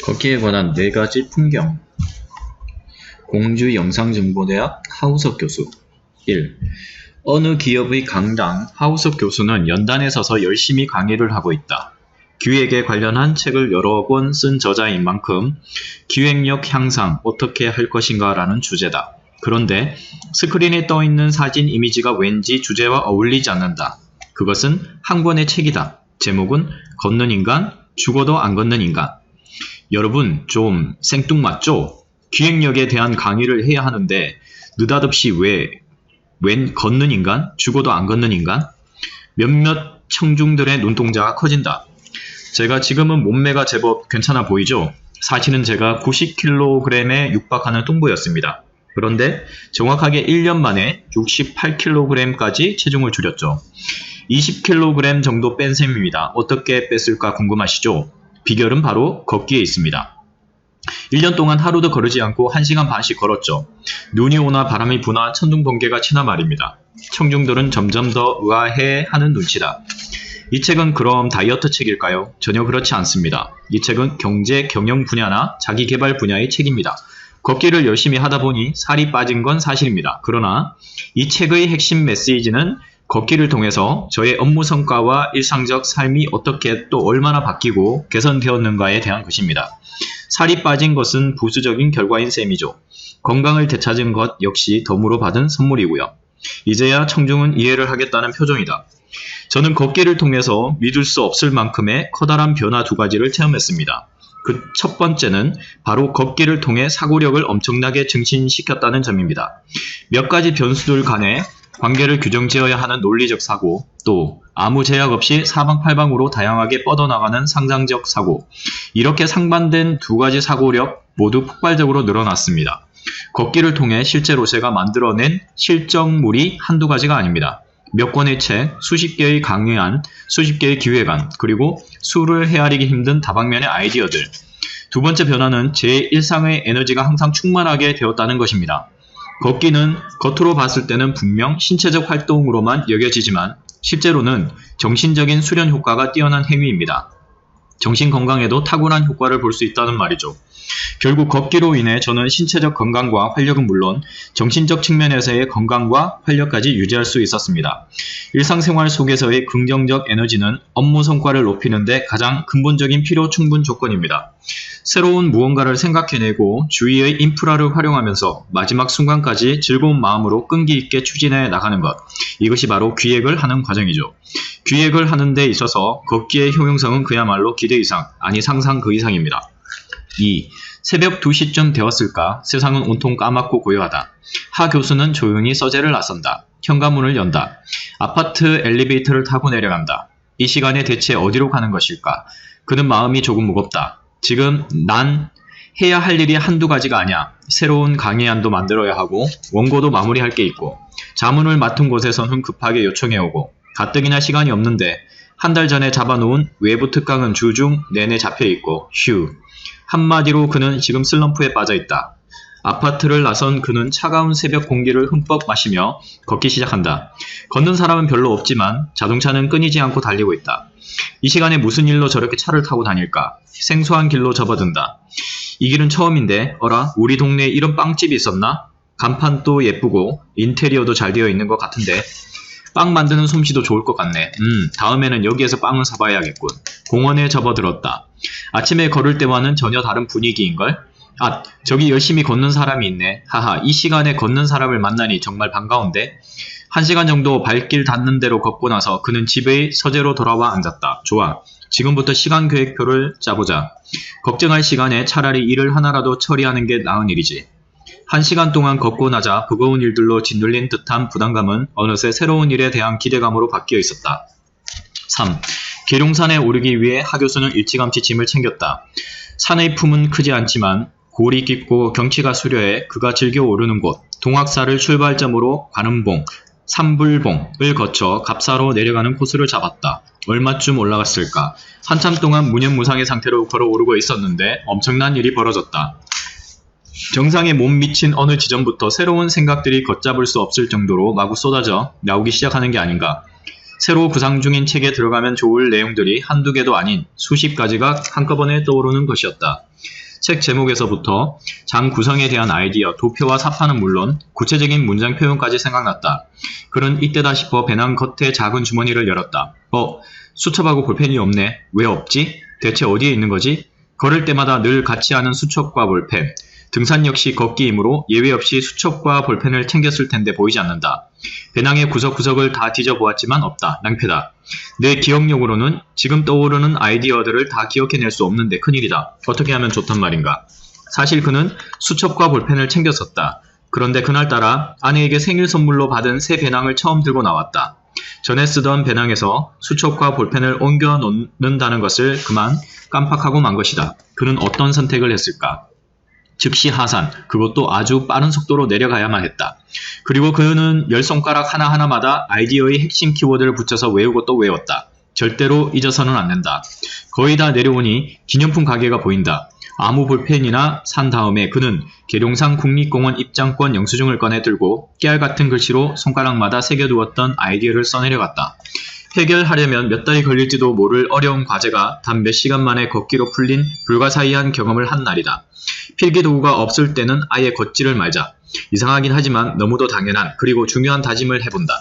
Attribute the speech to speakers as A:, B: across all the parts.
A: 걷기에 관한 4가지 풍경. 공주영상정보대학 하우석 교수. 1. 어느 기업의 강당 하우석 교수는 연단에 서서 열심히 강의를 하고 있다. 기획에 관련한 책을 여러 권 쓴 저자인 만큼 기획력 향상 어떻게 할 것인가 라는 주제다. 그런데 스크린에 떠있는 사진 이미지가 왠지 주제와 어울리지 않는다. 그것은 한 권의 책이다. 제목은 걷는 인간, 죽어도 안 걷는 인간. 여러분 좀 생뚱맞죠? 기획력에 대한 강의를 해야 하는데 느닷없이 웬 걷는 인간? 죽어도 안 걷는 인간? 몇몇 청중들의 눈동자가 커진다. 제가 지금은 몸매가 제법 괜찮아 보이죠? 사실은 제가 90kg에 육박하는 뚱보였습니다. 그런데 정확하게 1년 만에 68kg까지 체중을 줄였죠. 20kg 정도 뺀 셈입니다. 어떻게 뺐을까 궁금하시죠? 비결은 바로 걷기에 있습니다. 1년 동안 하루도 거르지 않고 1시간 반씩 걸었죠. 눈이 오나 바람이 부나 천둥 번개가 치나 말입니다. 청중들은 점점 더 의아해하는 눈치다. 이 책은 그럼 다이어트 책일까요? 전혀 그렇지 않습니다. 이 책은 경제, 경영 분야나 자기개발 분야의 책입니다. 걷기를 열심히 하다 보니 살이 빠진 건 사실입니다. 그러나 이 책의 핵심 메시지는 걷기를 통해서 저의 업무 성과와 일상적 삶이 어떻게 또 얼마나 바뀌고 개선되었는가에 대한 것입니다. 살이 빠진 것은 부수적인 결과인 셈이죠. 건강을 되찾은 것 역시 덤으로 받은 선물이고요. 이제야 청중은 이해를 하겠다는 표정이다. 저는 걷기를 통해서 믿을 수 없을 만큼의 커다란 변화 2가지를 체험했습니다. 그 첫 번째는 바로 걷기를 통해 사고력을 엄청나게 증진시켰다는 점입니다. 몇 가지 변수들 간에 관계를 규정지어야 하는 논리적 사고, 또 아무 제약 없이 사방팔방으로 다양하게 뻗어나가는 상상적 사고, 이렇게 상반된 2가지 사고력 모두 폭발적으로 늘어났습니다. 걷기를 통해 실제로 제가 만들어낸 실정물이 한두 가지가 아닙니다. 몇 권의 책, 수십 개의 강의안, 수십 개의 기획안, 그리고 수를 헤아리기 힘든 다방면의 아이디어들. 2번째 변화는 제 일상의 에너지가 항상 충만하게 되었다는 것입니다. 걷기는 겉으로 봤을 때는 분명 신체적 활동으로만 여겨지지만 실제로는 정신적인 수련 효과가 뛰어난 행위입니다. 정신 건강에도 탁월한 효과를 볼 수 있다는 말이죠. 결국 걷기로 인해 저는 신체적 건강과 활력은 물론 정신적 측면에서의 건강과 활력까지 유지할 수 있었습니다. 일상생활 속에서의 긍정적 에너지는 업무 성과를 높이는 데 가장 근본적인 필요 충분 조건입니다. 새로운 무언가를 생각해내고 주위의 인프라를 활용하면서 마지막 순간까지 즐거운 마음으로 끈기 있게 추진해 나가는 것. 이것이 바로 기획을 하는 과정이죠. 기획을 하는 데 있어서 걷기의 효용성은 그야말로 기대 이상, 아니 상상 그 이상입니다. 2. 새벽 2시쯤 되었을까? 세상은 온통 까맣고 고요하다. 하 교수는 조용히 서재를 나선다. 현관문을 연다. 아파트 엘리베이터를 타고 내려간다. 이 시간에 대체 어디로 가는 것일까? 그는 마음이 조금 무겁다. 지금 난 해야 할 일이 한두 가지가 아니야. 새로운 강의안도 만들어야 하고 원고도 마무리할 게 있고 자문을 맡은 곳에서는 급하게 요청해오고 가뜩이나 시간이 없는데 한 달 전에 잡아놓은 외부 특강은 주중 내내 잡혀있고 휴. 한마디로 그는 지금 슬럼프에 빠져있다. 아파트를 나선 그는 차가운 새벽 공기를 흠뻑 마시며 걷기 시작한다. 걷는 사람은 별로 없지만 자동차는 끊이지 않고 달리고 있다. 이 시간에 무슨 일로 저렇게 차를 타고 다닐까? 생소한 길로 접어든다. 이 길은 처음인데 어라 우리 동네에 이런 빵집이 있었나? 간판도 예쁘고 인테리어도 잘 되어 있는 것 같은데 빵 만드는 솜씨도 좋을 것 같네. 다음에는 여기에서 빵을 사봐야겠군. 공원에 접어들었다. 아침에 걸을 때와는 전혀 다른 분위기인걸? 아, 저기 열심히 걷는 사람이 있네. 하하, 이 시간에 걷는 사람을 만나니 정말 반가운데? 1시간 정도 발길 닿는 대로 걷고 나서 그는 집의 서재로 돌아와 앉았다. 좋아. 지금부터 시간 계획표를 짜보자. 걱정할 시간에 차라리 일을 하나라도 처리하는 게 나은 일이지. 1시간 동안 걷고 나자 버거운 일들로 짓눌린 듯한 부담감은 어느새 새로운 일에 대한 기대감으로 바뀌어 있었다. 3. 계룡산에 오르기 위해 하 교수는 일찌감치 짐을 챙겼다. 산의 품은 크지 않지만 골이 깊고 경치가 수려해 그가 즐겨 오르는 곳 동학사를 출발점으로 관음봉, 삼불봉을 거쳐 갑사로 내려가는 코스를 잡았다. 얼마쯤 올라갔을까? 한참 동안 무념무상의 상태로 걸어오르고 있었는데 엄청난 일이 벌어졌다. 정상에 못 미친 어느 지점부터 새로운 생각들이 걷잡을 수 없을 정도로 마구 쏟아져 나오기 시작하는 게 아닌가. 새로 구상 중인 책에 들어가면 좋을 내용들이 한두 개도 아닌 수십 가지가 한꺼번에 떠오르는 것이었다. 책 제목에서부터 장 구성에 대한 아이디어, 도표와 사파는 물론 구체적인 문장 표현까지 생각났다. 그는 이때다 싶어 배낭 겉에 작은 주머니를 열었다. 수첩하고 볼펜이 없네. 왜 없지? 대체 어디에 있는 거지? 걸을 때마다 늘 같이 하는 수첩과 볼펜. 등산 역시 걷기이므로 예외 없이 수첩과 볼펜을 챙겼을 텐데 보이지 않는다. 배낭의 구석구석을 다 뒤져보았지만 없다. 낭패다. 내 기억력으로는 지금 떠오르는 아이디어들을 다 기억해낼 수 없는데 큰일이다. 어떻게 하면 좋단 말인가. 사실 그는 수첩과 볼펜을 챙겼었다. 그런데 그날따라 아내에게 생일 선물로 받은 새 배낭을 처음 들고 나왔다. 전에 쓰던 배낭에서 수첩과 볼펜을 옮겨 놓는다는 것을 그만 깜빡하고 만 것이다. 그는 어떤 선택을 했을까? 즉시 하산, 그것도 아주 빠른 속도로 내려가야만 했다. 그리고 그는 열 손가락 하나하나마다 아이디어의 핵심 키워드를 붙여서 외우고 또 외웠다. 절대로 잊어서는 안 된다. 거의 다 내려오니 기념품 가게가 보인다. 아무 볼펜이나 산 다음에 그는 계룡산 국립공원 입장권 영수증을 꺼내 들고 깨알 같은 글씨로 손가락마다 새겨두었던 아이디어를 써내려갔다. 해결하려면 몇 달이 걸릴지도 모를 어려운 과제가 단 몇 시간 만에 걷기로 풀린 불가사의한 경험을 한 날이다. 필기도구가 없을 때는 아예 걷지를 말자. 이상하긴 하지만 너무도 당연한 그리고 중요한 다짐을 해본다.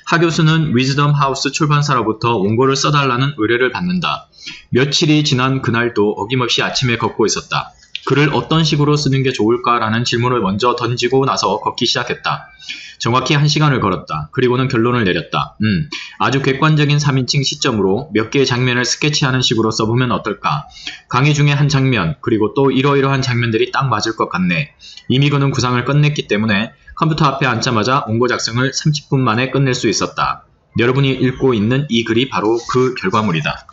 A: 하 교수는 위즈덤 하우스 출판사로부터 원고를 써달라는 의뢰를 받는다. 며칠이 지난 그날도 어김없이 아침에 걷고 있었다. 글을 어떤 식으로 쓰는 게 좋을까라는 질문을 먼저 던지고 나서 걷기 시작했다. 정확히 1시간을 걸었다. 그리고는 결론을 내렸다. 아주 객관적인 3인칭 시점으로 몇 개의 장면을 스케치하는 식으로 써보면 어떨까? 강의 중에 한 장면, 그리고 또 이러이러한 장면들이 딱 맞을 것 같네. 이미 그는 구상을 끝냈기 때문에 컴퓨터 앞에 앉자마자 원고 작성을 30분 만에 끝낼 수 있었다. 여러분이 읽고 있는 이 글이 바로 그 결과물이다.